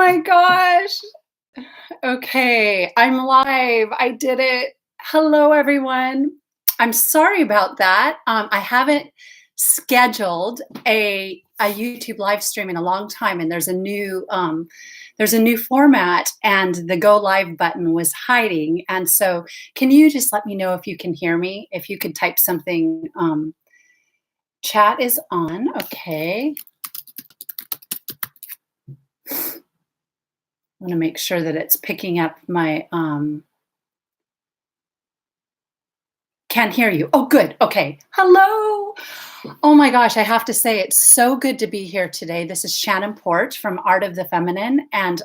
my gosh. Okay, I'm live. I did it. Hello, everyone. I'm sorry about that. I haven't scheduled a YouTube live stream in a long time, and there's a new format, and the go live button was hiding. And so, can you just let me know if you can hear me? If you could type something. Chat is on. Okay. I want to make sure that it's picking up my, can't hear you. Oh, good. Okay. Hello. Oh my gosh. I have to say, it's so good to be here today. This is Shannon Port from Art of the Feminine, and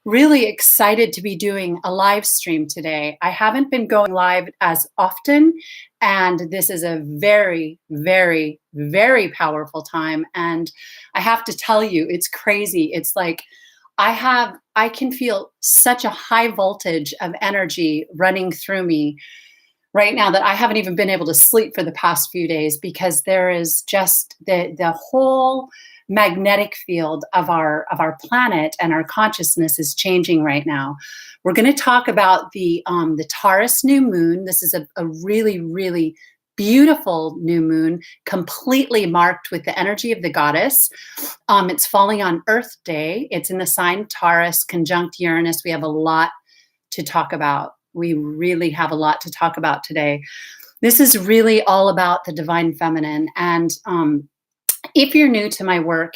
really excited to be doing a live stream today. I haven't been going live as often, and this is a very, very, very powerful time. And I have to tell you, it's crazy. It's like, I can feel such a high voltage of energy running through me right now that I haven't even been able to sleep for the past few days, because there is just the whole magnetic field of our planet and our consciousness is changing right now. We're going to talk about the Taurus New Moon. This is a really, really beautiful new moon, completely marked with the energy of the goddess. It's falling on Earth Day. It's in the sign Taurus, conjunct Uranus. We have a lot to talk about. We really have a lot to talk about today. This is really all about the divine feminine. And if you're new to my work,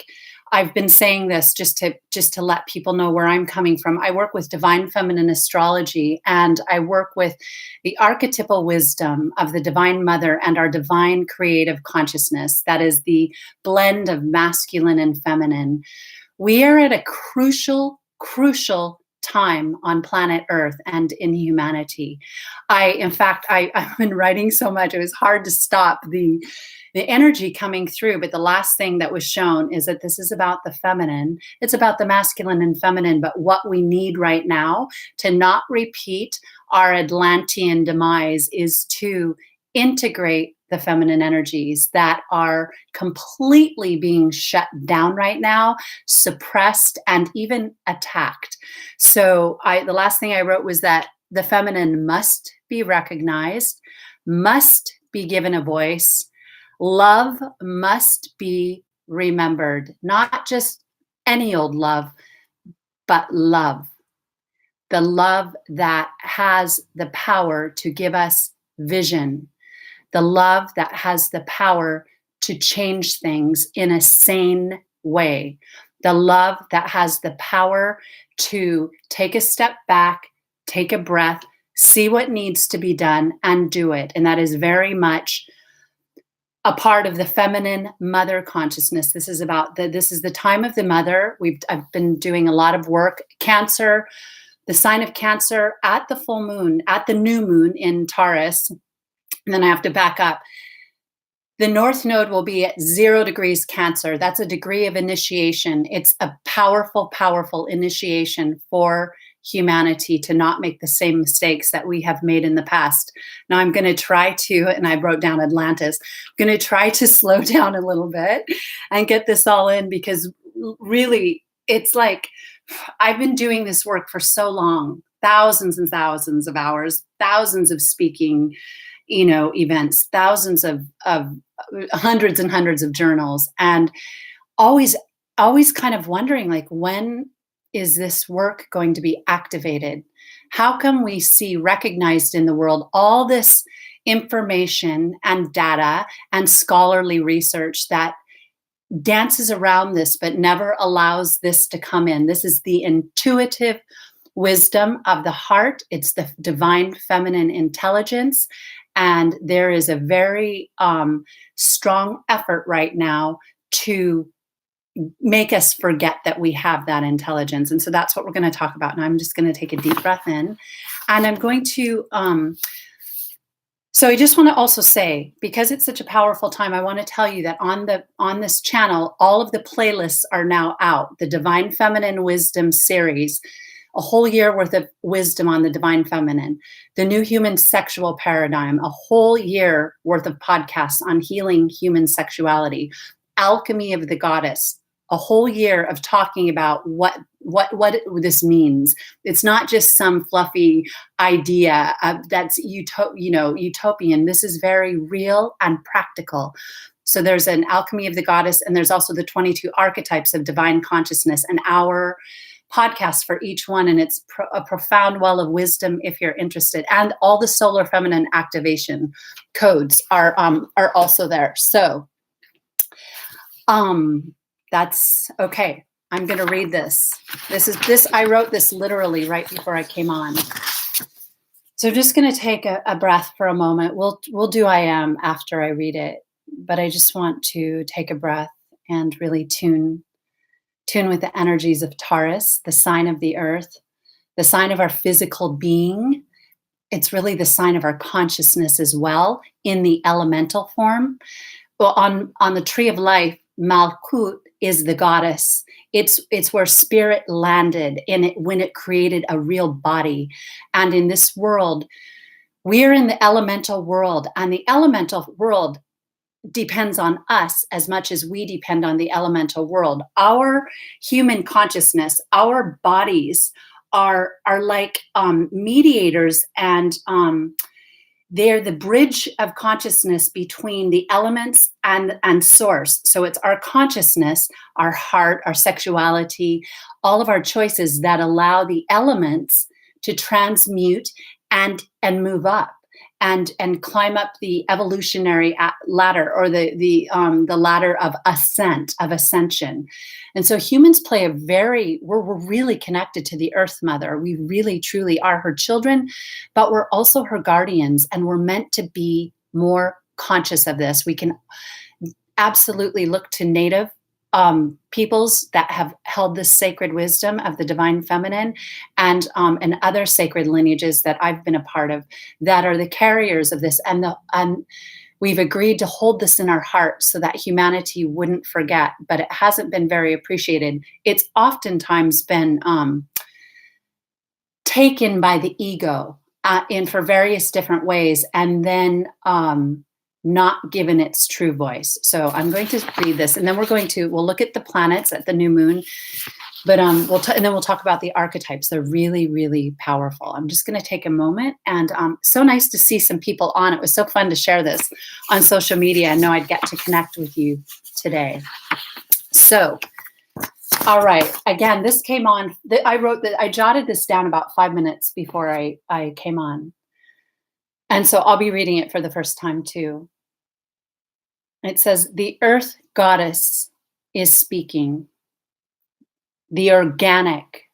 I've been saying this just to let people know where I'm coming from. I work with divine feminine astrology, and I work with the archetypal wisdom of the divine mother and our divine creative consciousness. That is the blend of masculine and feminine. We are at a crucial time on planet Earth and in humanity. In fact, I've been writing so much, it was hard to stop the energy coming through. But the last thing that was shown is that this is about the feminine. It's about the masculine and feminine. But what we need right now to not repeat our Atlantean demise is to integrate the feminine energies that are completely being shut down right now, suppressed, and even attacked. So the last thing I wrote was that the feminine must be recognized, must be given a voice. Love must be remembered, not just any old love, but love. The love that has the power to give us vision. The love that has the power to change things in a sane way. The love that has the power to take a step back, take a breath, see what needs to be done, and do it. And that is very much a part of the feminine mother consciousness. This is the time of the mother. I've been doing a lot of work. Cancer, the sign of Cancer at the full moon, at the new moon in Taurus. And then I have to back up. The North Node will be at 0 degrees Cancer. That's a degree of initiation. It's a powerful, powerful initiation for humanity to not make the same mistakes that we have made in the past. Now I'm going to try to, and I wrote down Atlantis, I'm going to try to slow down a little bit and get this all in, because really it's like I've been doing this work for so long, thousands and thousands of hours, thousands of speaking events, thousands of hundreds and hundreds of journals, and always kind of wondering, like, when is this work going to be activated? How can we see recognized in the world all this information and data and scholarly research that dances around this but never allows this to come in? This is the intuitive wisdom of the heart. It's the divine feminine intelligence. And there is a very strong effort right now to make us forget that we have that intelligence. And so that's what we're going to talk about. And I'm just going to take a deep breath in. And I'm going to, so I just want to also say, because it's such a powerful time, I want to tell you that on this channel, all of the playlists are now out. The Divine Feminine Wisdom series, a whole year worth of wisdom on the divine feminine, the new human sexual paradigm, a whole year worth of podcasts on healing human sexuality, alchemy of the goddess, a whole year of talking about what what this means. It's not just some fluffy idea that's utopian. This is very real and practical. So there's an alchemy of the goddess, and there's also the 22 archetypes of divine consciousness, an hour podcast for each one, and it's a profound well of wisdom if you're interested. And all the solar feminine activation codes are also there. So that's okay. I'm going to read this. I wrote this literally right before I came on. So just going to take a breath for a moment. We'll do I am after I read it, but I just want to take a breath and really tune with the energies of Taurus, the sign of the earth, the sign of our physical being. It's really the sign of our consciousness as well in the elemental form. Well, on the tree of life, Malkut is the goddess. It's where spirit landed in it when it created a real body. And in this world, we're in the elemental world, and the elemental world depends on us as much as we depend on the elemental world. Our human consciousness, our bodies are like mediators, and they're the bridge of consciousness between the elements and source. So it's our consciousness, our heart, our sexuality, all of our choices that allow the elements to transmute and move up and climb up the evolutionary ladder, or the ladder of ascension. And so humans play we're really connected to the Earth Mother. We really truly are her children, but we're also her guardians, and we're meant to be more conscious of this. We can absolutely look to native peoples that have held this sacred wisdom of the divine feminine, and other sacred lineages that I've been a part of that are the carriers of this. And we've agreed to hold this in our heart so that humanity wouldn't forget, but it hasn't been very appreciated. It's oftentimes been taken by the ego for various different ways, and then not given its true voice. So I'm going to read this, and then we'll look at the planets at the new moon, but and then we'll talk about the archetypes. They're really, really powerful. I'm just going to take a moment, and so nice to see some people on. It was so fun to share this on social media. I know I'd get to connect with you today. So, all right. Again, this came on. I jotted this down about 5 minutes before I came on. And so I'll be reading it for the first time too. It says, the earth goddess is speaking. The organic,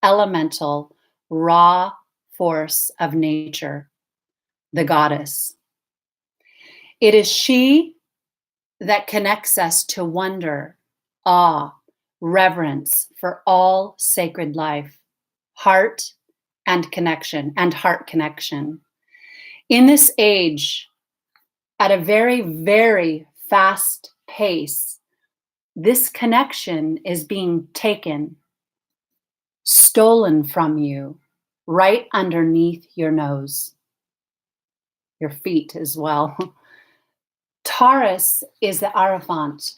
elemental, raw force of nature, the goddess. It is she that connects us to wonder, awe, reverence for all sacred life, heart connection. In this age, at a very, very fast pace, this connection is being taken, stolen from you, right underneath your nose, your feet as well. Taurus is the Hierophant.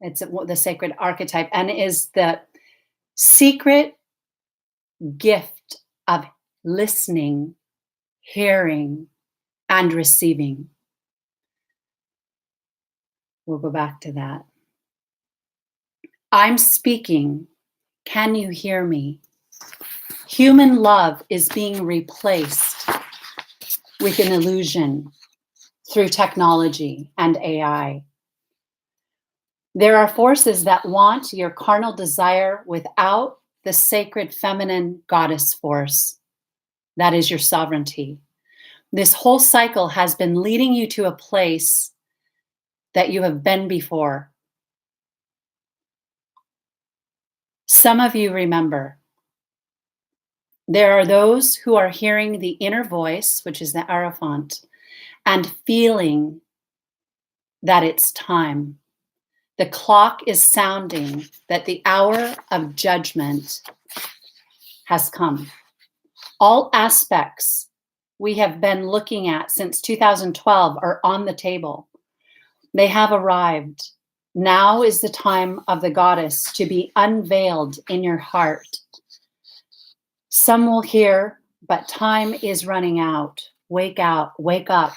It's the sacred archetype, and is the secret gift of listening, hearing, and receiving. We'll go back to that. I'm speaking. Can you hear me? Human love is being replaced with an illusion through technology and AI. There are forces that want your carnal desire without the sacred feminine goddess force. That is your sovereignty. This whole cycle has been leading you to a place that you have been before. Some of you remember. There are those who are hearing the inner voice, which is the Hierophant, and feeling that it's time. The clock is sounding that the hour of judgment has come. All aspects we have been looking at since 2012 are on the table. They have arrived. Now is the time of the goddess to be unveiled in your heart. Some will hear, but time is running out. Wake out, wake up,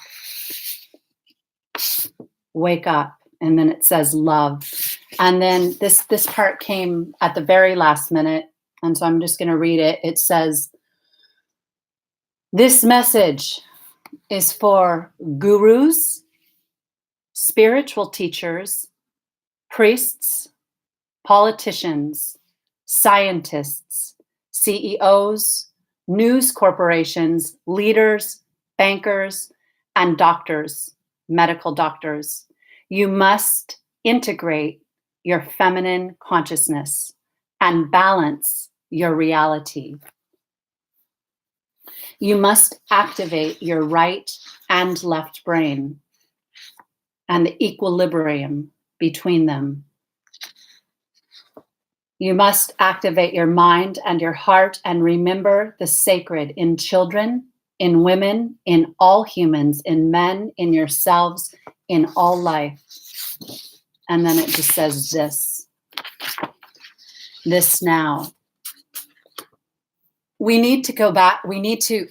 wake up. And then it says love. And then this part came at the very last minute. And so I'm just going to read it. It says, this message is for gurus, spiritual teachers, priests, politicians, scientists, CEOs, news corporations, leaders, bankers, and doctors, medical doctors. You must integrate your feminine consciousness and balance your reality. You must activate your right and left brain and the equilibrium between them. You must activate your mind and your heart and remember the sacred in children, in women, in all humans, in men, in yourselves, in all life. And then it just says this now. We need to go back. We need to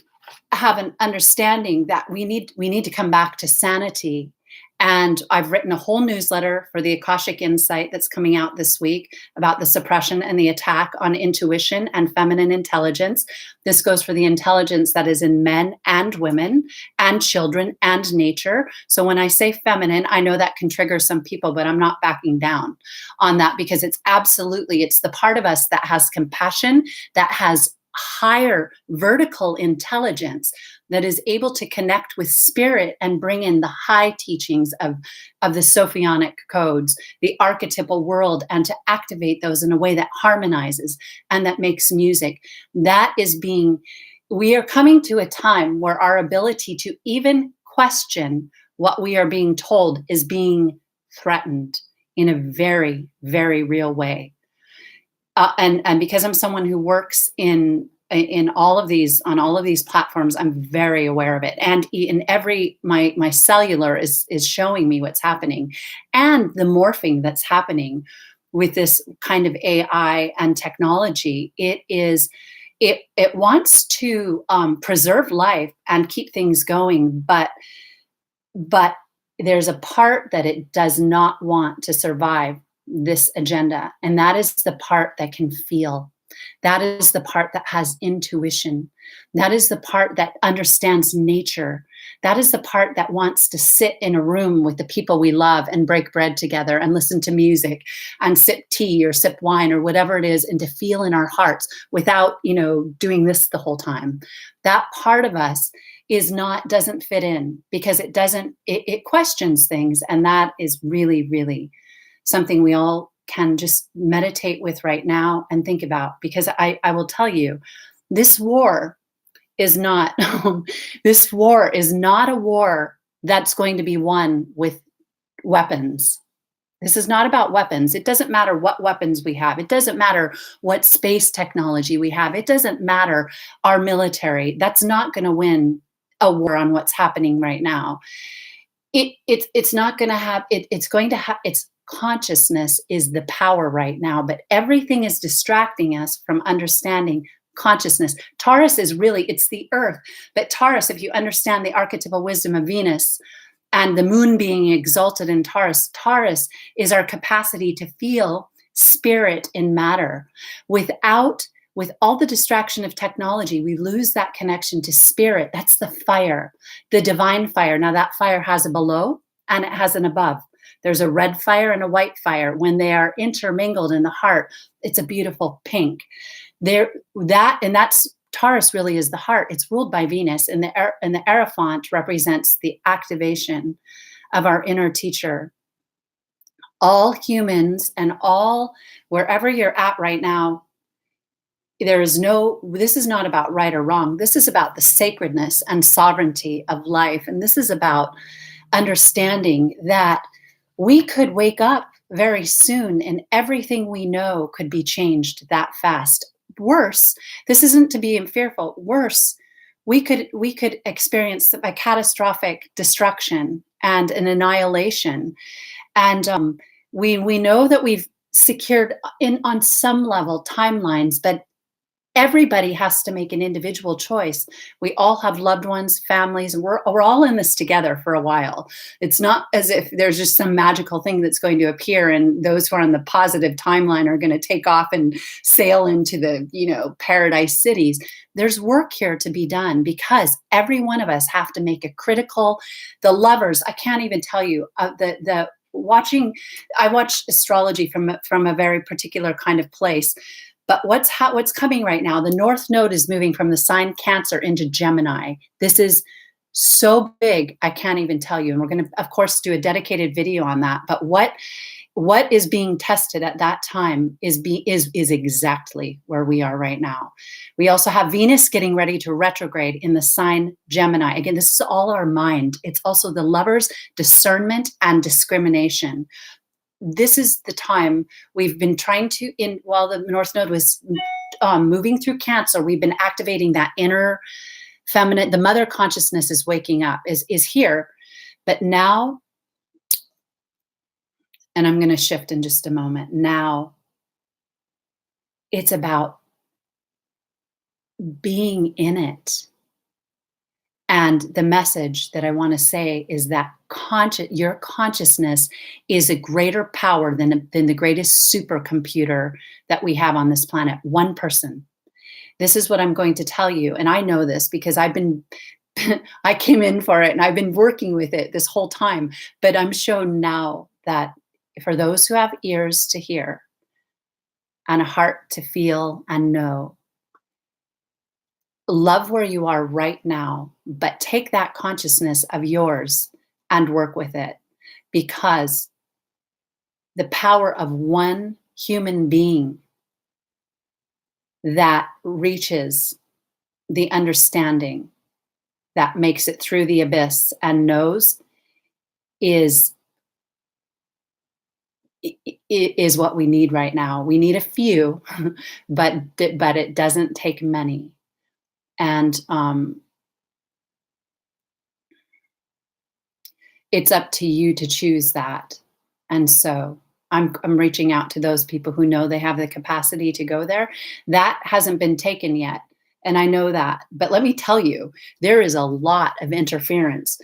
have an understanding that we need to come back to sanity. And I've written a whole newsletter for the Akashic Insight that's coming out this week about the suppression and the attack on intuition and feminine intelligence. This goes for the intelligence that is in men and women and children and nature. So when I say feminine, I know that can trigger some people, but I'm not backing down on that because it's the part of us that has compassion, that has higher vertical intelligence, that is able to connect with spirit and bring in the high teachings of the Sophionic codes, the archetypal world, and to activate those in a way that harmonizes and that makes music. We are coming to a time where our ability to even question what we are being told is being threatened in a very, very real way. And because I'm someone who works in all of these platforms, I'm very aware of it. And in my cellular is showing me what's happening, and the morphing that's happening with this kind of AI and technology. It wants to preserve life and keep things going, but there's a part that it does not want to survive this agenda. And that is the part that can feel. That is the part that has intuition. That is the part that understands nature. That is the part that wants to sit in a room with the people we love and break bread together and listen to music and sip tea or sip wine or whatever it is, and to feel in our hearts without, doing this the whole time. That part of us doesn't fit in because it questions things. And that is really, really something we all can just meditate with right now and think about, because I will tell you, this war is not this war is not a war that's going to be won with weapons. This is not about weapons. It doesn't matter what weapons we have. It doesn't matter what space technology we have. It doesn't matter our military. That's not going to win a war on what's happening right now. It's not going to have it. It's going to have its consciousness is the power right now, but everything is distracting us from understanding consciousness. Taurus it's the earth, but Taurus, if you understand the archetypal wisdom of Venus and the moon being exalted in Taurus, Taurus is our capacity to feel spirit in matter. With all the distraction of technology, we lose that connection to spirit. That's the fire, the divine fire. Now that fire has a below and it has an above. There's a red fire and a white fire. When they are intermingled in the heart, it's a beautiful pink. That's Taurus really is the heart. It's ruled by Venus, and the Hierophant represents the activation of our inner teacher. All humans and wherever you're at right now, this is not about right or wrong. This is about the sacredness and sovereignty of life. And this is about understanding that we could wake up very soon and everything we know could be changed that fast. Worse, this isn't to be fearful. Worse, we could experience a catastrophic destruction and an annihilation. And we know that we've secured in on some level timelines, but everybody has to make an individual choice. We all have loved ones, families, and we're all in this together for a while. It's not as if there's just some magical thing that's going to appear and those who are on the positive timeline are going to take off and sail into the, paradise cities. There's work here to be done because every one of us have to make a critical, the lovers, I can't even tell you, the watching, I watch astrology from a very particular kind of place. But what's coming right now? The North Node is moving from the sign Cancer into Gemini. This is so big, I can't even tell you. And we're going to, of course, do a dedicated video on that. But what is being tested at that time is exactly where we are right now. We also have Venus getting ready to retrograde in the sign Gemini. Again, this is all our mind. It's also the lovers, discernment, and discrimination. This is the time we've been trying to, while the North Node was moving through Cancer, we've been activating that inner feminine, the mother consciousness is waking up, is here. But now, and I'm going to shift in just a moment. Now, it's about being in it. And the message that I want to say is that your consciousness is a greater power than the greatest supercomputer that we have on this planet. One person. This is what I'm going to tell you. And I know this because I came in for it and I've been working with it this whole time. But I'm shown now that for those who have ears to hear and a heart to feel and know, love where you are right now, but take that consciousness of yours and work with it, because the power of one human being that reaches the understanding that makes it through the abyss and knows is what we need right now. We need a few, but it doesn't take many. And it's up to you to choose that. And so I'm reaching out to those people who know they have the capacity to go there. That hasn't been taken yet. And I know that, but let me tell you, there is a lot of interference.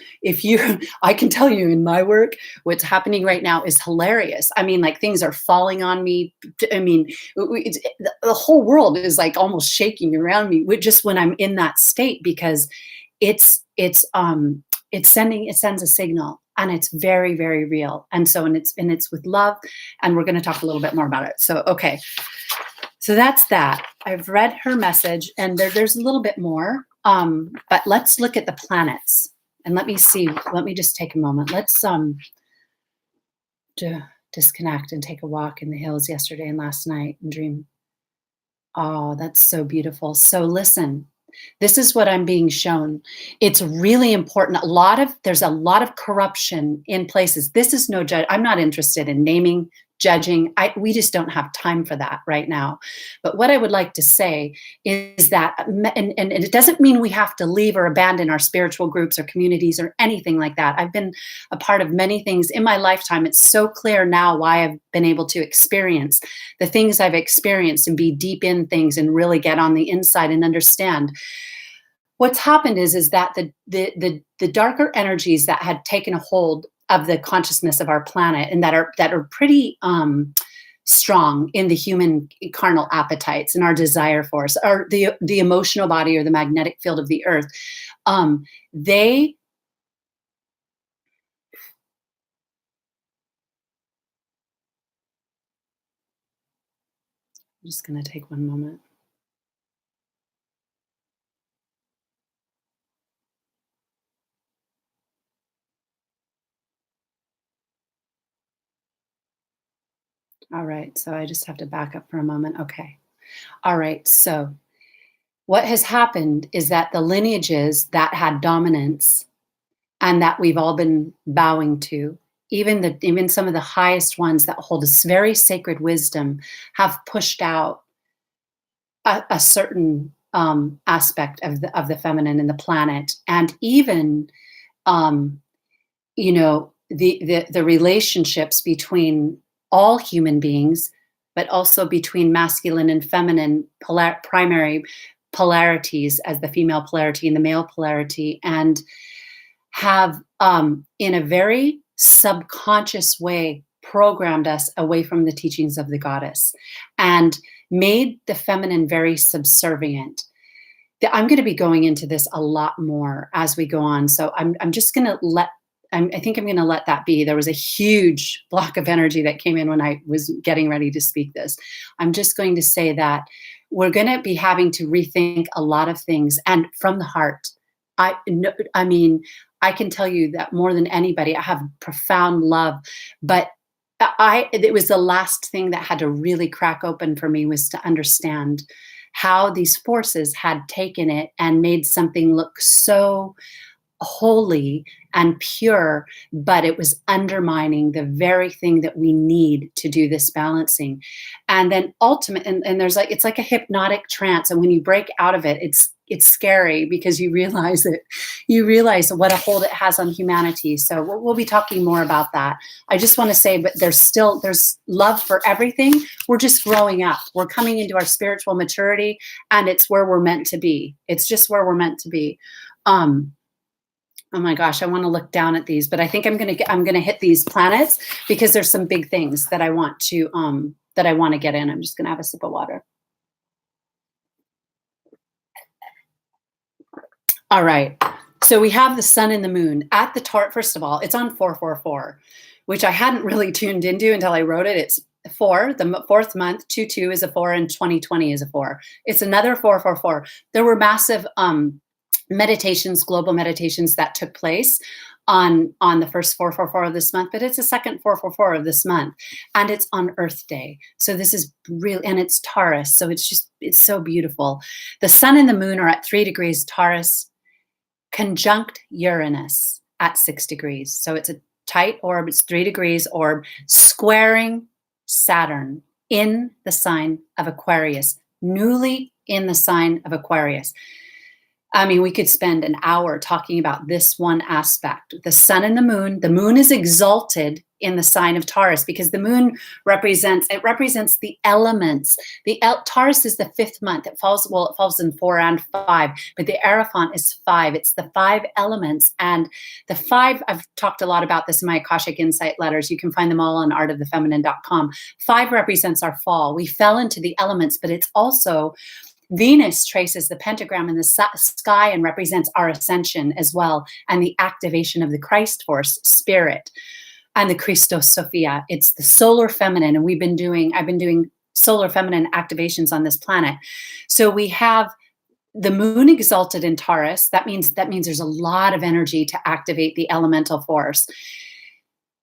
I can tell you in my work, what's happening right now is hilarious. I mean, like things are falling on me. I mean, the whole world is like almost shaking around me just when I'm in that state, because it sends a signal, and it's very, very real. And so, and it's with love, and we're going to talk a little bit more about it. So, okay. So that's that. I've read her message, and there's a little bit more, but let's look at the planets, and let me just take a moment. Let's disconnect and take a walk in the hills yesterday and last night and dream. Oh, that's so beautiful. So listen, this is what I'm being shown. It's really important. There's a lot of corruption in places. This is no judge. I'm not interested in naming, judging. We just don't have time for that right now. But what I would like to say is that, and it doesn't mean we have to leave or abandon our spiritual groups or communities or anything like that. I've been a part of many things in my lifetime. It's so clear now why I've been able to experience the things I've experienced and be deep in things and really get on the inside and understand. What's happened is that the darker energies that had taken a hold of the consciousness of our planet, and that are pretty strong in the human carnal appetites and our desire for us, or the emotional body or the magnetic field of the earth, I'm just going to take one moment. All right, so I just have to back up for a moment. Okay. All right, so what has happened is that the lineages that had dominance and that we've all been bowing to, even some of the highest ones that hold this very sacred wisdom, have pushed out a certain aspect of the feminine and the planet, and even the relationships between all human beings, but also between masculine and feminine primary polarities, as the female polarity and the male polarity, and have, in a very subconscious way, programmed us away from the teachings of the goddess and made the feminine very subservient. I'm going to be going into this a lot more as we go on. So I'm just going to I think I'm going to let that be. There was a huge block of energy that came in when I was getting ready to speak this. I'm just going to say that we're going to be having to rethink a lot of things, and from the heart. I mean, I can tell you that more than anybody, I have profound love, but it was the last thing that had to really crack open for me, was to understand how these forces had taken it and made something look so holy and pure, but it was undermining the very thing that we need to do this balancing. And then and there's like, it's like a hypnotic trance. And when you break out of it, it's scary, because you realize what a hold it has on humanity. So we'll be talking more about that. I just want to say, but there's love for everything. We're just growing up. We're coming into our spiritual maturity, and it's where we're meant to be. It's just where we're meant to be. Oh my gosh, I want to look down at these, but I think I'm gonna hit these planets, because there's some big things that I want to get in. I'm just gonna have a sip of water. All right. So we have the sun and the moon at the Taurus. First of all, it's on 444, which I hadn't really tuned into until I wrote it. It's 4, the fourth month. 22 is a 4, and 2020 is a 4. It's another 444. There were massive meditations, global meditations that took place on the first 444 of this month, but it's the second 444 of this month, and it's on Earth Day. So this is real, and it's Taurus. So it's so beautiful. The sun and the moon are at 3 degrees Taurus, conjunct Uranus at 6 degrees. So it's a tight orb. It's 3 degrees orb, squaring Saturn in the sign of Aquarius, newly in the sign of Aquarius. I mean, we could spend an hour talking about this one aspect. The sun and the moon. The moon is exalted in the sign of Taurus, because the moon represents the elements. Taurus is the 5th month. It falls in 4 and 5, but the Aerophant is 5. It's the 5 elements, and the 5, I've talked a lot about this in my Akashic Insight letters. You can find them all on artofthefeminine.com. 5 represents our fall. We fell into the elements, but it's also Venus traces the pentagram in the sky and represents our ascension as well, and the activation of the Christ force spirit and the Christos Sophia. It's the solar feminine, and I've been doing solar feminine activations on this planet. So we have the moon exalted in Taurus. That means there's a lot of energy to activate the elemental force.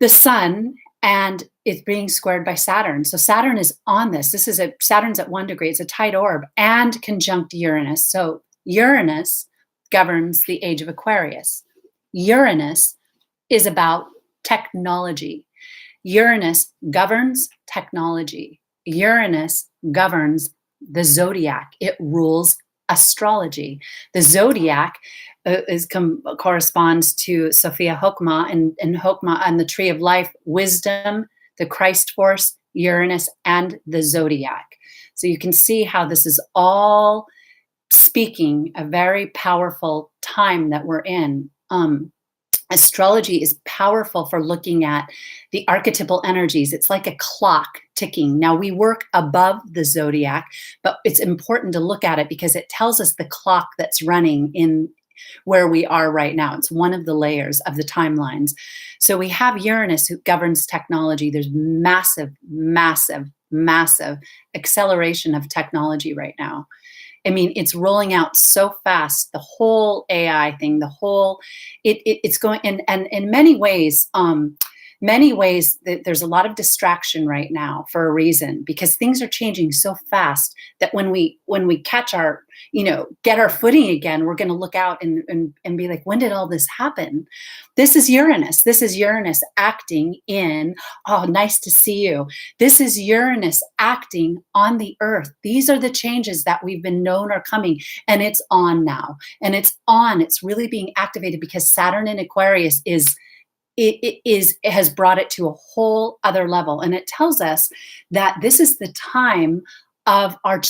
The sun, and it's being squared by Saturn. So Saturn is on this. Saturn's at 1 degree. It's a tight orb, and conjunct Uranus. So Uranus governs the age of Aquarius. Uranus is about technology. Uranus governs technology. Uranus governs the zodiac. It rules astrology. The zodiac corresponds to Sophia Hokmah, and Hokmah and the tree of life, wisdom, the Christ force, Uranus, and the zodiac. So you can see how this is all speaking a very powerful time that we're in. Astrology is powerful for looking at the archetypal energies. It's like a clock ticking. Now, we work above the zodiac, but it's important to look at it because it tells us the clock that's running in where we are right now. It's one of the layers of the timelines. So we have Uranus, who governs technology. There's massive, massive, massive acceleration of technology right now. I mean, it's rolling out so fast, the whole AI thing, it's going, and in many ways, there's a lot of distraction right now for a reason, because things are changing so fast that when we catch our, get our footing again, we're going to look out and be like, when did all this happen? This is Uranus. This is Uranus acting in, oh, nice to see you. This is Uranus acting on the earth. These are the changes that we've been known are coming, and it's on now. And it's really being activated because Saturn in Aquarius is it has brought it to a whole other level. And it tells us that this is the time of our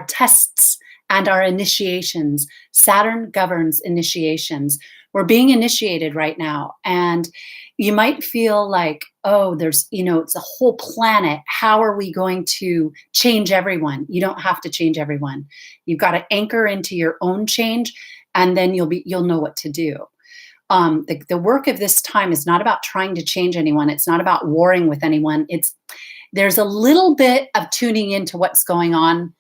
tests and our initiations. Saturn governs initiations. We're being initiated right now. And you might feel like, oh, there's, it's a whole planet. How are we going to change everyone? You don't have to change everyone. You've got to anchor into your own change, and then you'll know what to do. The work of this time is not about trying to change anyone. It's not about warring with anyone. There's a little bit of tuning into what's going on,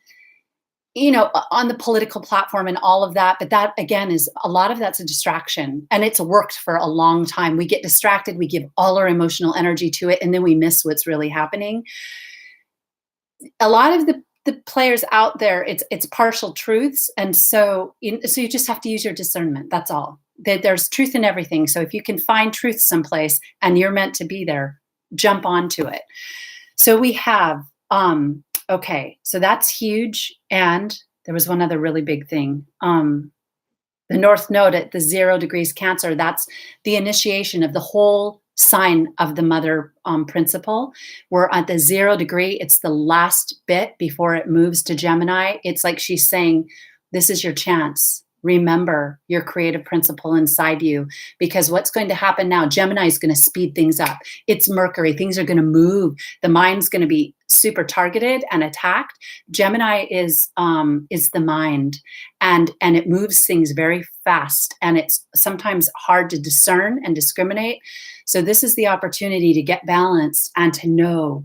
on the political platform and all of that. But that, again, is a lot of that's a distraction, and it's worked for a long time. We get distracted, we give all our emotional energy to it, and then we miss what's really happening. A lot of the players out there, it's partial truths. And so you just have to use your discernment. That's all. There's truth in everything. So if you can find truth someplace and you're meant to be there, jump onto it. So we have, okay, so that's huge. And there was one other really big thing. The North Node at the 0 degrees Cancer, that's the initiation of the whole sign of the mother principle. We're at the 0 degree. It's the last bit before it moves to Gemini. It's like she's saying, this is your chance. Remember your creative principle inside you, because what's going to happen now, Gemini is going to speed things up. It's Mercury. Things are going to move. The mind's going to be super targeted and attacked. Gemini is the mind, and it moves things very fast, and it's sometimes hard to discern and discriminate. So this is the opportunity to get balanced and to know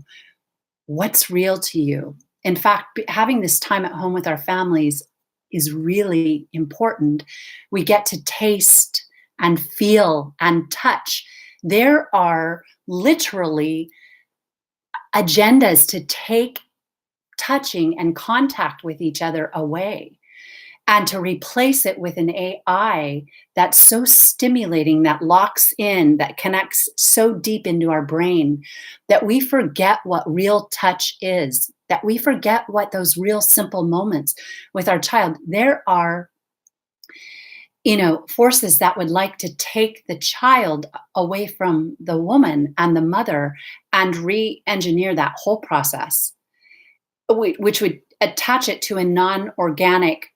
what's real to you. In fact, having this time at home with our families is really important. We get to taste and feel and touch. There are literally agendas to take touching and contact with each other away, and to replace it with an AI that's so stimulating, that locks in, that connects so deep into our brain that we forget what real touch is, that we forget what those real simple moments with our child. There are, forces that would like to take the child away from the woman and the mother and re-engineer that whole process, which would attach it to a non-organic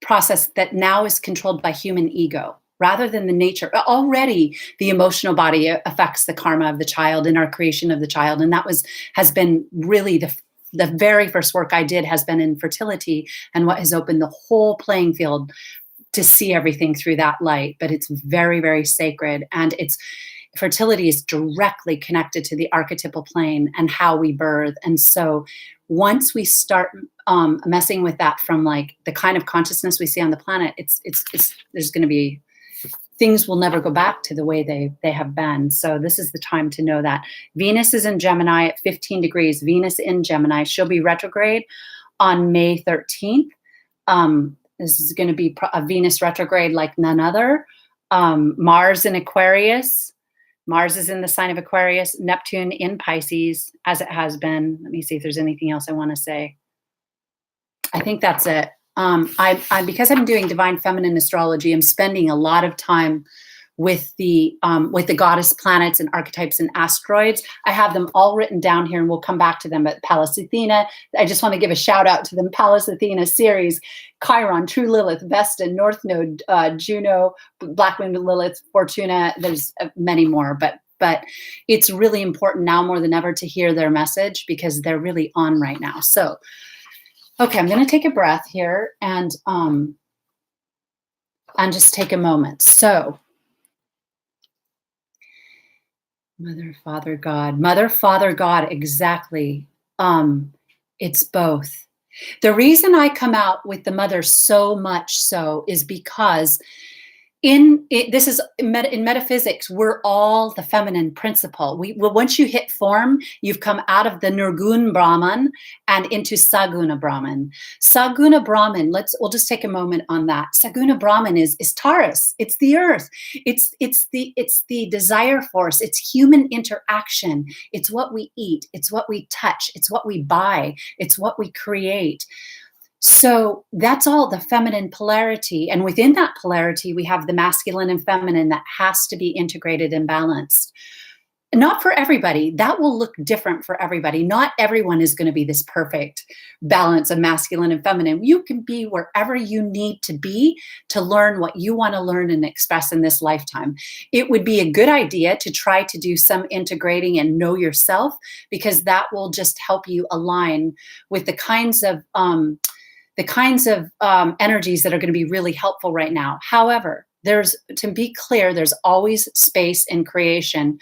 process that now is controlled by human ego rather than the nature. Already the emotional body affects the karma of the child and our creation of the child. And that has been really the very first work I did has been in fertility, and what has opened the whole playing field to see everything through that light. But it's very, very sacred. And fertility is directly connected to the archetypal plane and how we birth. And so once we start messing with that from like the kind of consciousness we see on the planet, there's going to be, things will never go back to the way they have been. So this is the time to know that. Venus is in Gemini at 15 degrees. Venus in Gemini. She'll be retrograde on May 13th. This is going to be a Venus retrograde like none other. Mars in Aquarius. Mars is in the sign of Aquarius. Neptune in Pisces, as it has been. Let me see if there's anything else I want to say. I think that's it. Because I'm doing divine feminine astrology, I'm spending a lot of time with the goddess planets and archetypes and asteroids. I have them all written down here, and we'll come back to them. But Pallas Athena, I just want to give a shout out to them. Pallas Athena, Ceres, Chiron, True Lilith, Vesta, North Node, Juno, Black Moon Lilith, Fortuna. There's many more, but it's really important now more than ever to hear their message, because they're really on right now. So, okay, I'm going to take a breath here and just take a moment. So, Mother, Father, God, exactly. It's both. The reason I come out with the mother so much so is because in metaphysics, we're all the feminine principle. Once you hit form, you've come out of the Nirgun Brahman and into Saguna Brahman. Saguna Brahman, we'll just take a moment on that. Saguna Brahman is Taurus. It's the earth. It's the desire force. It's human interaction. It's what we eat. It's what we touch. It's what we buy. It's what we create. So that's all the feminine polarity. And within that polarity, we have the masculine and feminine that has to be integrated and balanced. Not for everybody. That will look different for everybody. Not everyone is going to be this perfect balance of masculine and feminine. You can be wherever you need to be to learn what you want to learn and express in this lifetime. It would be a good idea to try to do some integrating and know yourself, because that will just help you align with the kinds of energies that are going to be really helpful right now. However, to be clear, there's always space in creation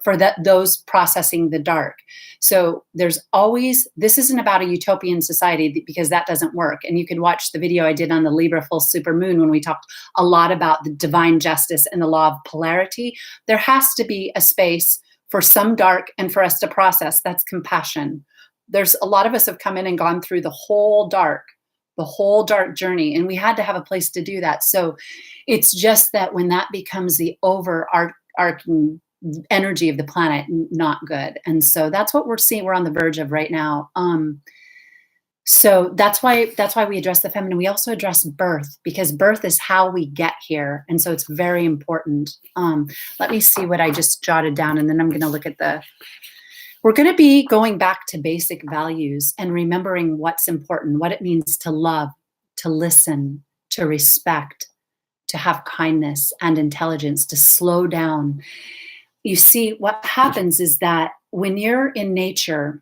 for those processing the dark. So this isn't about a utopian society, because that doesn't work. And you could watch the video I did on the Libra full super moon when we talked a lot about the divine justice and the law of polarity. There has to be a space for some dark and for us to process. That's compassion. There's a lot of us have come in and gone through the whole dark journey, and we had to have a place to do that. So it's just that when that becomes the overarching energy of the planet, not good. And so that's what we're seeing, we're on the verge of right now. So that's why we address the feminine. We also address birth, because birth is how we get here. And so it's very important. Let me see what I just jotted down, and then I'm going to look at we're going to be going back to basic values and remembering what's important, what it means to love, to listen, to respect, to have kindness and intelligence, to slow down. You see, what happens is that when you're in nature,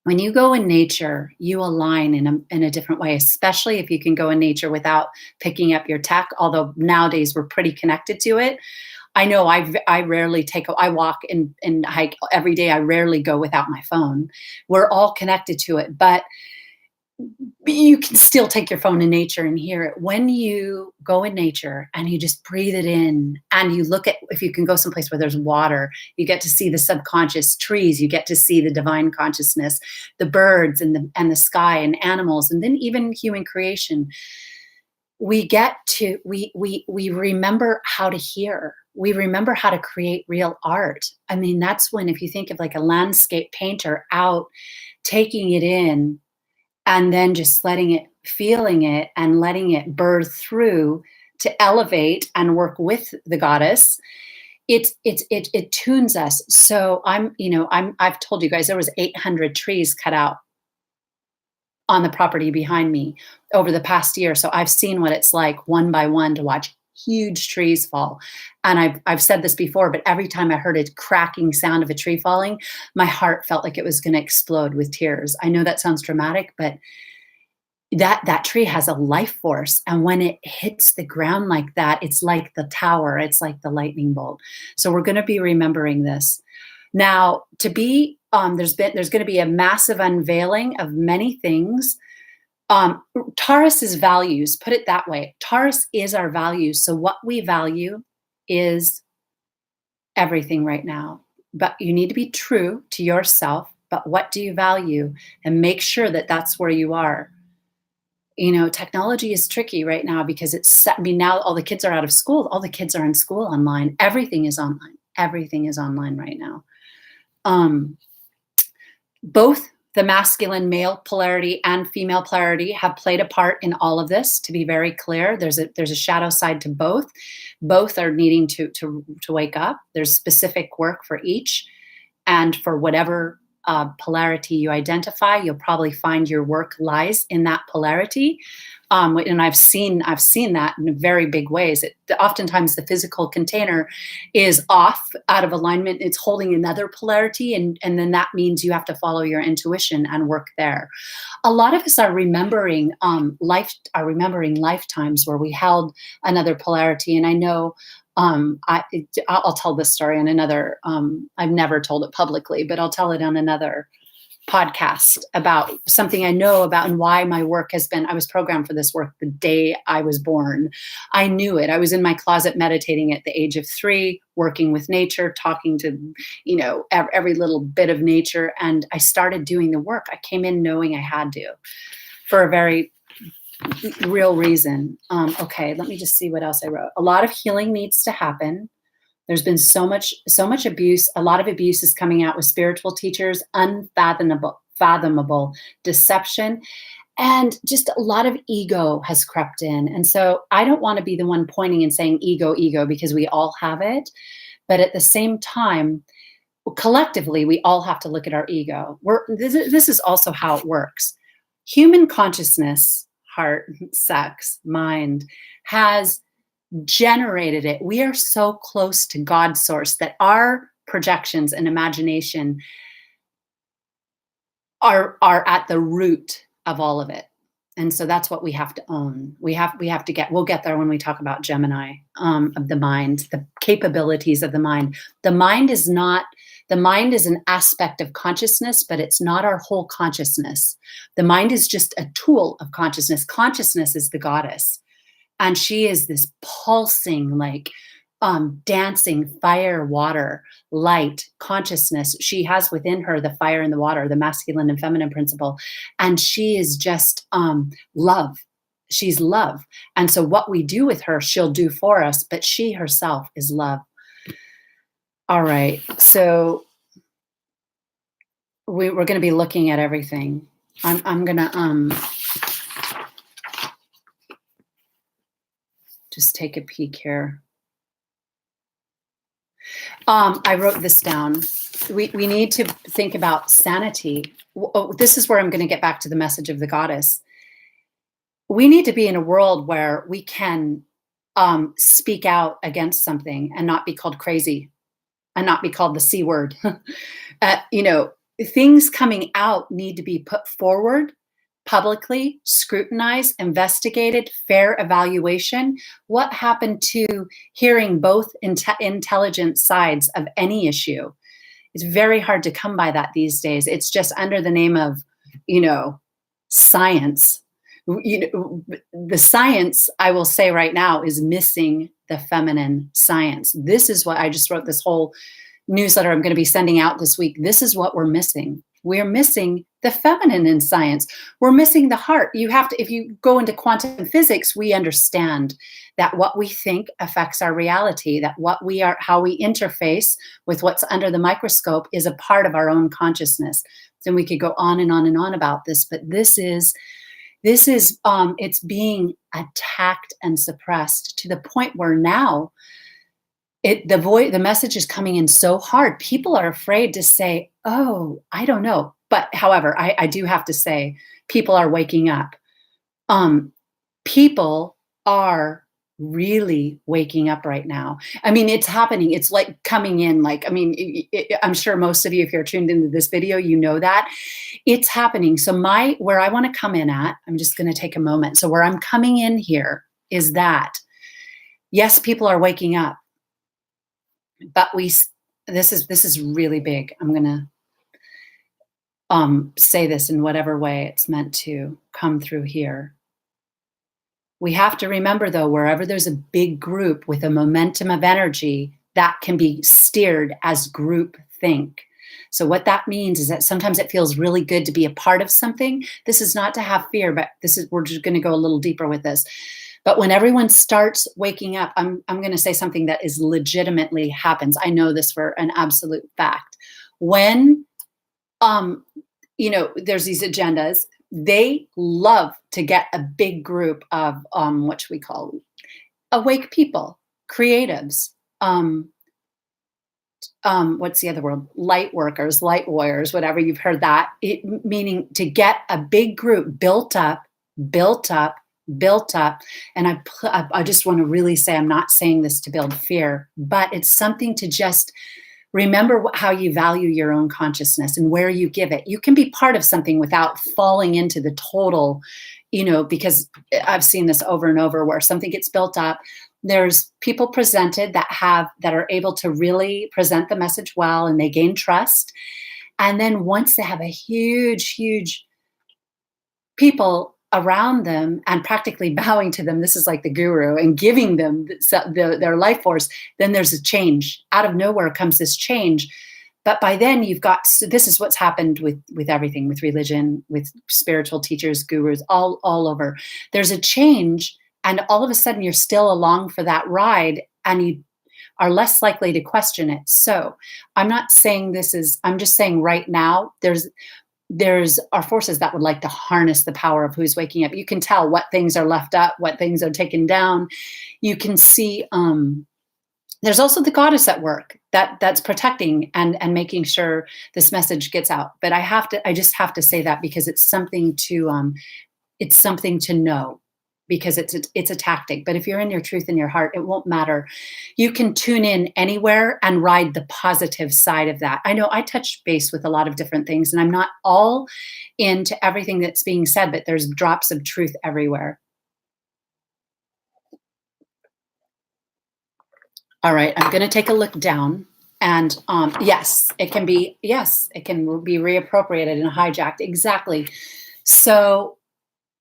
when you go in nature, you align in a different way, especially if you can go in nature without picking up your tech, although nowadays we're pretty connected to it. I know I rarely I walk and hike every day. I rarely go without my phone. We're all connected to it, but you can still take your phone in nature and hear it. When you go in nature and you just breathe it in, and you look at, if you can go someplace where there's water, you get to see the subconscious trees, you get to see the divine consciousness, the birds and the sky and animals, and then even human creation. We remember how to hear. We remember how to create real art. I mean, that's when, if you think of like a landscape painter out, taking it in, and then just feeling it and letting it birth through to elevate and work with the goddess, it tunes us. So I've told you guys there was 800 trees cut out on the property behind me over the past year. So I've seen what it's like one by one to watch huge trees fall. And I've said this before, but every time I heard a cracking sound of a tree falling, my heart felt like it was going to explode with tears. I know that sounds dramatic, but that tree has a life force. And when it hits the ground like that, it's like the tower, it's like the lightning bolt. So we're going to be remembering this. Now, there's going to be a massive unveiling of many things. Taurus's values, put it that way. Taurus is our values. So what we value is everything right now. But you need to be true to yourself. But what do you value? And make sure that that's where you are. Technology is tricky right now because now all the kids are out of school. All the kids are in school online. Everything is online. Everything is online right now. Both the masculine male polarity and female polarity have played a part in all of this. To be very clear, there's a shadow side to both. Both are needing to wake up. There's specific work for each, and for whatever polarity you identify, you'll probably find your work lies in that polarity. And I've seen that in very big ways. Oftentimes the physical container is off, out of alignment. It's holding another polarity. And then that means you have to follow your intuition and work there. A lot of us are remembering lifetimes where we held another polarity. And I know I'll tell this story on another, I've never told it publicly, but I'll tell it on another podcast about something I know about and why my work has been. I was programmed for this work the day I was born. I knew it. I was in my closet meditating at the age of 3, working with nature, talking to, every little bit of nature. And I started doing the work. I came in knowing I had to, for a very real reason. Okay, let me just see what else I wrote. A lot of healing needs to happen. There's been so much abuse. A lot of abuse is coming out with spiritual teachers, unfathomable deception. And just a lot of ego has crept in. And so I don't want to be the one pointing and saying ego, ego, because we all have it. But at the same time, collectively, we all have to look at our ego. This is also how it works. Human consciousness, heart, sex, mind, has generated it. We are so close to God's source that our projections and imagination are at the root of all of it. And so that's what we have to own. We'll get there when we talk about Gemini, of the mind, the capabilities of the mind. The mind is an aspect of consciousness, but it's not our whole consciousness. The mind is just a tool of consciousness. Consciousness is the goddess. And she is this pulsing, like dancing fire, water, light, consciousness. She has within her the fire and the water, the masculine and feminine principle. And she is just love. She's love. And so what we do with her, she'll do for us, but she herself is love. All right. So we're going to be looking at everything. I'm going to just take a peek here. I wrote this down. We need to think about sanity. This is where I'm going to get back to the message of the goddess. We need to be in a world where we can speak out against something and not be called crazy and not be called the C word. Things coming out need to be put forward, publicly scrutinized, investigated, fair evaluation. What happened to hearing both intelligent sides of any issue? It's very hard to come by that these days. It's just under the name of, science. The science, I will say right now, is missing the feminine science. This is what I just wrote this whole newsletter I'm going to be sending out this week. This is what we're missing. We're missing the feminine in science. We're missing the heart. If you go into quantum physics, we understand that what we think affects our reality, that how we interface with what's under the microscope is a part of our own consciousness. Then we could go on and on and on about this, but this is it's being attacked and suppressed to the point where now the message is coming in so hard. People are afraid to say, oh, I don't know. But however, I do have to say, people are waking up. People are really waking up right now. I mean, it's happening. It's like coming in. I'm sure most of you, if you're tuned into this video, you know that it's happening. So where I want to come in at, I'm just going to take a moment. So where I'm coming in here is that, yes, people are waking up. But this is really big. I'm going to say this in whatever way it's meant to come through here. We have to remember, though, wherever there's a big group with a momentum of energy, that can be steered as group think. So what that means is that sometimes it feels really good to be a part of something. This is not to have fear, but we're just going to go a little deeper with this. But when everyone starts waking up, I'm going to say something that is legitimately happens. I know this for an absolute fact. When, there's these agendas, they love to get a big group of what we call awake people, creatives, what's the other word? Light workers, light warriors, whatever, you've heard that. Meaning to get a big group built up. And I just want to really say, I'm not saying this to build fear, but it's something to just remember how you value your own consciousness and where you give it. You can be part of something without falling into the total, because I've seen this over and over where something gets built up. There's people presented that are able to really present the message well, and they gain trust. And then once they have a huge people around them and practically bowing to them, this is like the guru, and giving them their life force, then there's a change. Out of nowhere comes this change. But by then this is what's happened with everything, with religion, with spiritual teachers, gurus, all over. There's a change, and all of a sudden you're still along for that ride, and you are less likely to question it. So I'm not saying I'm just saying right now, there's are forces that would like to harness the power of who's waking up. You can tell what things are left up, what things are taken down. You can see there's also the goddess at work that's protecting and making sure this message gets out. But I just have to say that because it's something to know, because it's a tactic. But if you're in your truth in your heart, it won't matter. You can tune in anywhere and ride the positive side of that. I know I touch base with a lot of different things, and I'm not all into everything that's being said, but there's drops of truth everywhere. All right, I'm going to take a look down. And yes, it can be reappropriated and hijacked. Exactly. So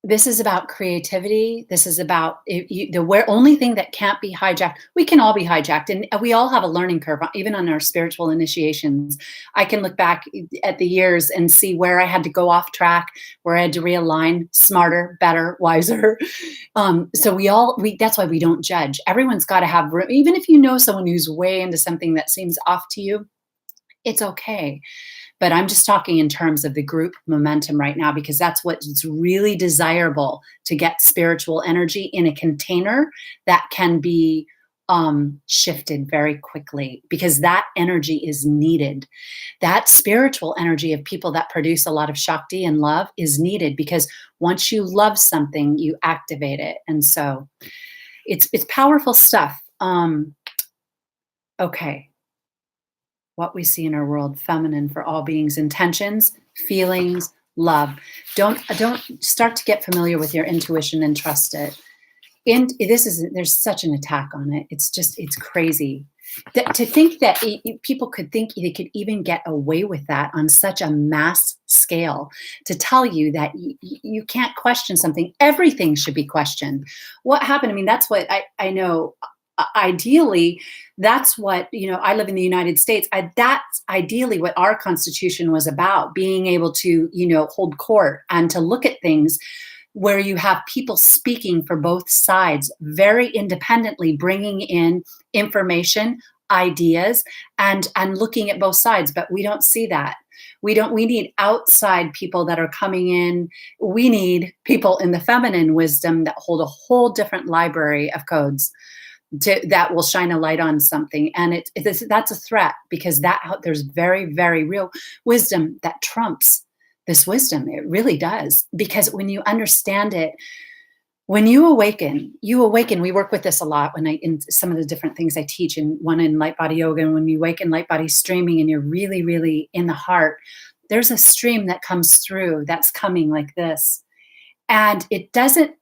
this is about creativity. This is about only thing that can't be hijacked. We can all be hijacked, and we all have a learning curve, even on our spiritual initiations. I can look back at the years and see where I had to go off track, where I had to realign, smarter, better, wiser. So that's why we don't judge. Everyone's got to have room. Even if you know someone who's way into something that seems off to you, it's okay. But I'm just talking in terms of the group momentum right now, because that's what's really desirable, to get spiritual energy in a container that can be shifted very quickly, because that energy is needed. That spiritual energy of people that produce a lot of Shakti and love is needed, because once you love something, you activate it. And so it's powerful stuff. Okay. What we see in our world, feminine for all beings, intentions, feelings, love. Don't start to get familiar with your intuition and trust it. And there's such an attack on it. It's crazy. To think that people could think they could even get away with that on such a mass scale, to tell you that you can't question something. Everything should be questioned. What happened? I mean, that's what I know. Ideally, that's what, I live in the United States. That's ideally what our Constitution was about, being able to, hold court and to look at things where you have people speaking for both sides very independently, bringing in information, ideas, and looking at both sides. But we don't see that. We need outside people that are coming in. We need people in the feminine wisdom that hold a whole different library of codes that will shine a light on something. And that's a threat, because there's very, very real wisdom that trumps this wisdom. It really does. Because when you understand it, when you awaken, we work with this a lot in some of the different things I teach, and one in light body yoga. And when you awaken, light body streaming, and you're really, really in the heart, there's a stream that comes through that's coming like this. And it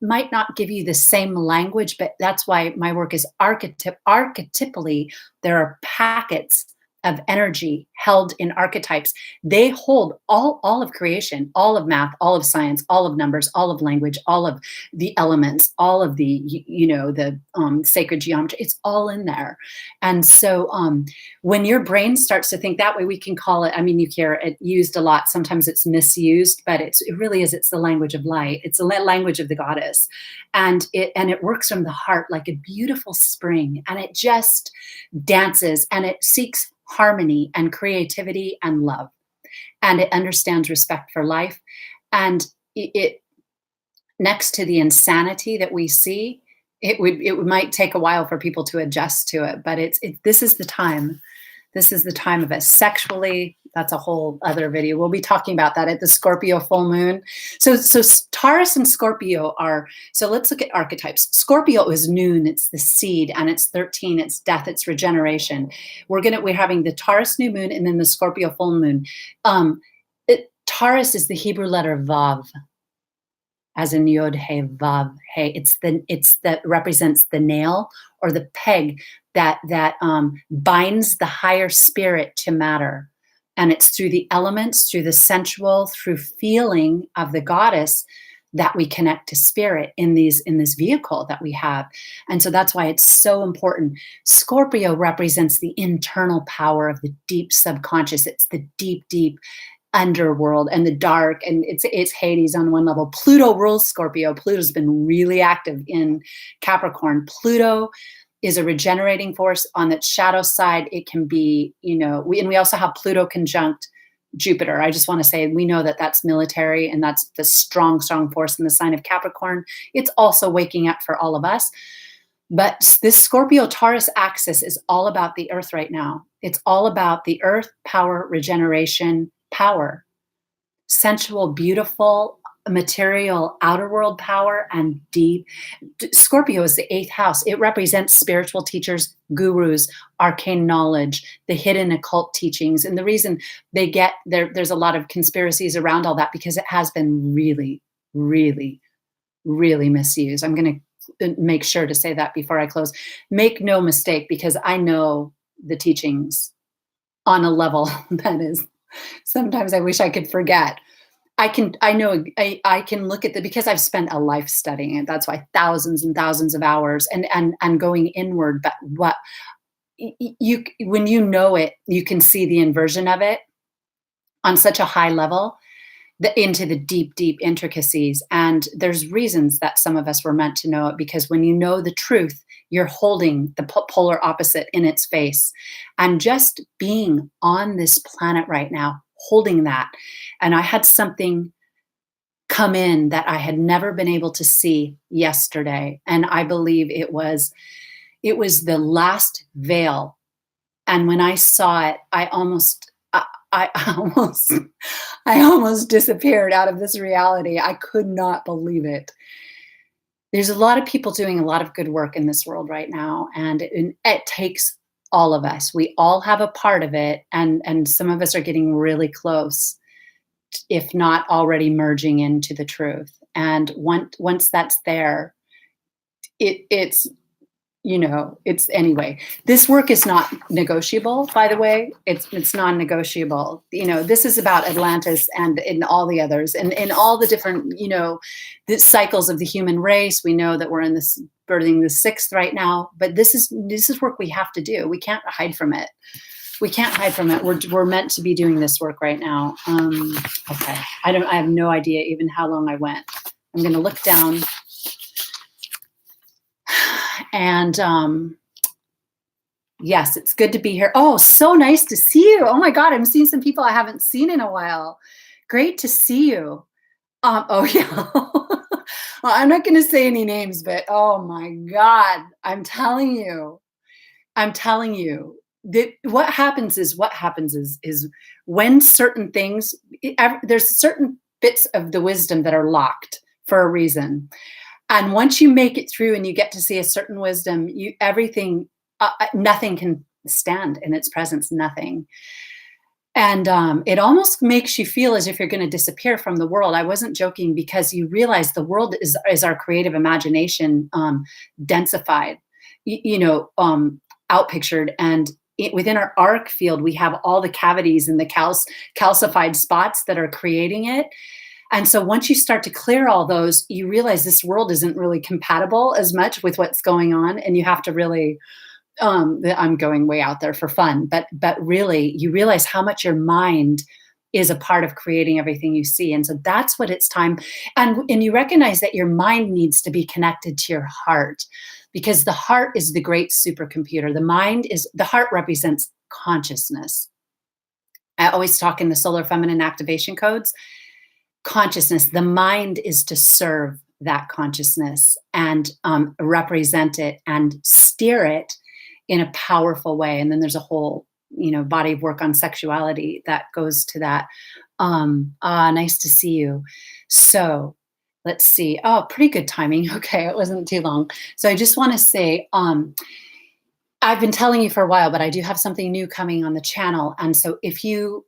might not give you the same language, but that's why my work is archetypally. There are packets of energy held in archetypes. They hold all of creation, all of math, all of science, all of numbers, all of language, all of the elements, all of the, the sacred geometry. It's all in there. And so when your brain starts to think that way, we can call it, you hear it used a lot. Sometimes it's misused, but it really is. It's the language of light. It's the language of the goddess. And it works from the heart like a beautiful spring. And it just dances, and it seeks harmony and creativity and love. And it understands respect for life. And it next to the insanity that we see, it might take a while for people to adjust to it, but this is the time. This is the time of it. Sexually, that's a whole other video. We'll be talking about that at the Scorpio full moon. So Taurus and Scorpio so let's look at archetypes. Scorpio is noon, it's the seed, and it's 13, it's death, it's regeneration. We're having the Taurus New Moon and then the Scorpio full moon. Taurus is the Hebrew letter Vav, as in Yod He Vav He. It's that represents the nail or the peg that binds the higher spirit to matter. And it's through the elements, through the sensual, through feeling of the goddess, that we connect to spirit in this vehicle that we have. And so that's why it's so important. Scorpio represents the internal power of the deep subconscious. It's the deep, deep underworld and the dark, and it's Hades on one level. Pluto rules Scorpio. Pluto's been really active in Capricorn. Pluto is a regenerating force. On the shadow side, it can be, we also have Pluto conjunct Jupiter. I just want to say we know that that's military and that's the strong, strong force in the sign of Capricorn. It's also waking up for all of us. But this Scorpio Taurus axis is all about the earth right now. It's all about the earth, power, regeneration, power, sensual, beautiful, material, outer world power, and deep. Scorpio is the eighth house. It represents spiritual teachers, gurus, arcane knowledge, the hidden occult teachings. And the reason they get there's a lot of conspiracies around all that because it has been really, really, really misused. I'm going to make sure to say that before I close. Make no mistake, because I know the teachings on a level that is sometimes I wish I could forget. I can look at because I've spent a life studying it. That's why thousands and thousands of hours and going inward. But what you when you know it, you can see the inversion of it on such a high level, into the deep, deep intricacies. And there's reasons that some of us were meant to know it, because when you know the truth, you're holding the polar opposite in its face. And just being on this planet right now, holding that. And I had something come in that I had never been able to see yesterday. And I believe it was the last veil. And when I saw it, I almost disappeared out of this reality. I could not believe it. There's a lot of people doing a lot of good work in this world right now, and it takes all of us. We all have a part of it, and some of us are getting really close, if not already merging into the truth. And once that's there, it's anyway, this work is not negotiable, by the way. It's non-negotiable. This is about Atlantis and in all the others, and in all the different, the cycles of the human race. We know that we're in this birthing the sixth right now, but this is work we have to do. We can't hide from it. We're meant to be doing this work right now. Okay. I have no idea even how long I went. I'm going to look down. And yes, it's good to be here. Oh, so nice to see you. Oh my God, I'm seeing some people I haven't seen in a while. Great to see you. Oh yeah. Well, I'm not going to say any names, but oh my God, I'm telling you that what happens is when certain things, there's certain bits of the wisdom that are locked for a reason. And once you make it through and you get to see a certain wisdom, nothing can stand in its presence, nothing. And it almost makes you feel as if you're going to disappear from the world. I wasn't joking, because you realize the world is our creative imagination densified, outpictured. And within our arc field, we have all the cavities and the calcified spots that are creating it. And so once you start to clear all those, you realize this world isn't really compatible as much with what's going on. And you have to really, I'm going way out there for fun, but really you realize how much your mind is a part of creating everything you see. And so that's what it's time. And you recognize that your mind needs to be connected to your heart, because the heart is the great supercomputer. The heart represents consciousness. I always talk in the solar feminine activation codes. Consciousness, the mind is to serve that consciousness and represent it and steer it in a powerful way. And then there's a whole, body of work on sexuality that goes to that. Nice to see you. So let's see. Oh, pretty good timing. Okay, it wasn't too long. So I just want to say, I've been telling you for a while, but I do have something new coming on the channel. And so if you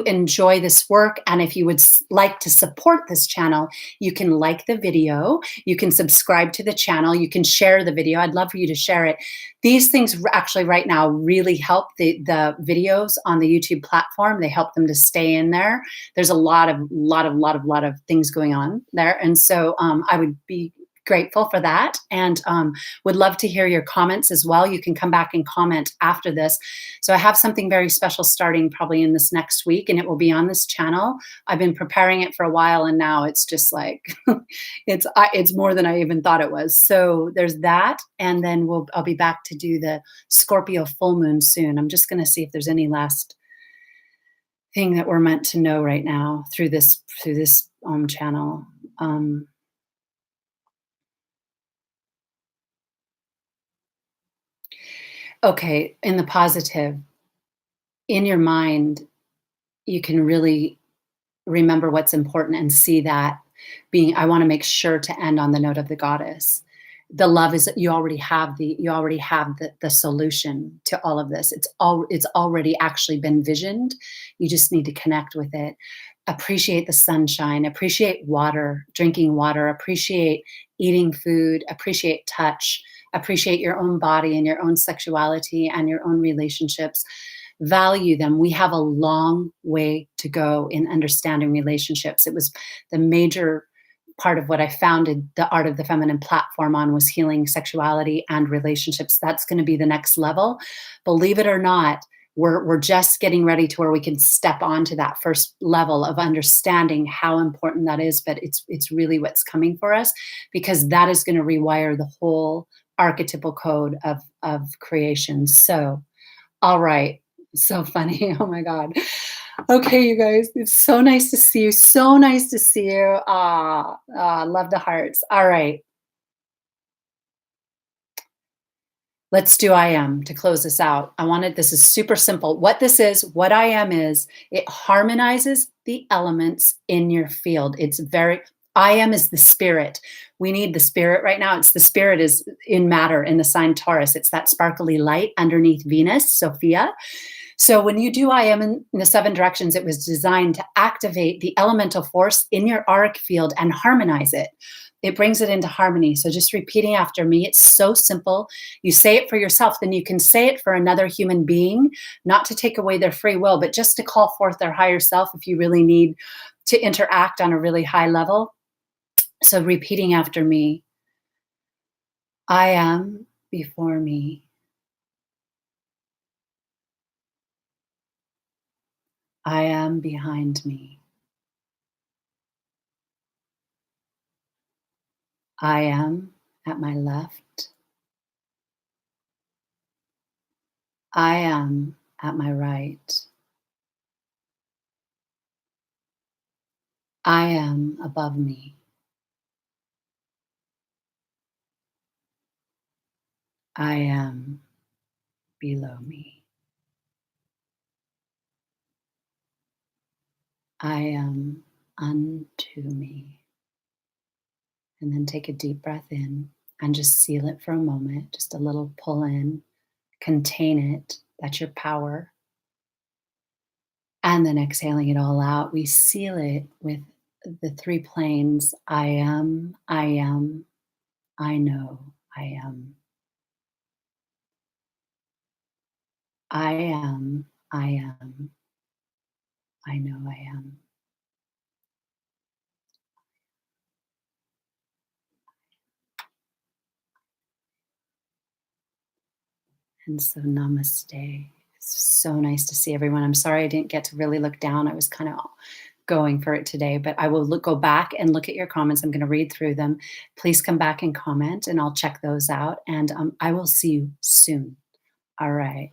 enjoy this work, and if you would like to support this channel, you can like the video, you can subscribe to the channel, you can share the video. I'd love for you to share it. These things actually right now really help the videos on the YouTube platform. They help them to stay in there. There's a lot of things going on there. And so I would be grateful for that, and would love to hear your comments as well. You can come back and comment after this. So I have something very special starting probably in this next week, and it will be on this channel. I've been preparing it for a while, and now it's just like it's more than I even thought it was. So there's that, and then I'll be back to do the Scorpio full moon soon. I'm just going to see if there's any last thing that we're meant to know right now through this channel. Um, okay, in the positive, in your mind, you can really remember what's important and see that being I want to make sure to end on the note of the goddess. The love is that you already have the solution to all of this. It's already actually been visioned. You just need to connect with it. Appreciate the sunshine, appreciate water, drinking water, appreciate eating food, appreciate touch, appreciate your own body and your own sexuality and your own relationships. Value them. We have a long way to go in understanding relationships. It was the major part of what I founded the Art of the Feminine platform on was healing sexuality and relationships. That's going to be the next level. Believe it or not, we're just getting ready to where we can step onto that first level of understanding how important that is. But it's really what's coming for us because that is going to rewire the whole archetypal code of creation. So all right. So funny. Oh my God. Okay, you guys. It's so nice to see you. So nice to see you. Love the hearts. All right. Let's do I am to close this out. This is super simple. What I am is, it harmonizes the elements in your field. I am is the spirit. We need the spirit right now. The spirit is in matter in the sign Taurus. It's that sparkly light underneath Venus, Sophia. So when you do I am in the seven directions, it was designed to activate the elemental force in your auric field and harmonize it. It brings it into harmony. So just repeating after me, it's so simple. You say it for yourself, then you can say it for another human being, not to take away their free will, but just to call forth their higher self if you really need to interact on a really high level. So repeating after me, I am before me. I am behind me. I am at my left. I am at my right. I am above me. I am below me. I am unto me. And then take a deep breath in and just seal it for a moment. Just a little pull in, contain it. That's your power. And then exhaling it all out, we seal it with the three planes. I am, I know, I am. I am, I am, I know I am. And so namaste. It's so nice to see everyone. I'm sorry I didn't get to really look down. I was kind of going for it today, but I will go back and look at your comments. I'm going to read through them. Please come back and comment and I'll check those out. And I will see you soon. All right.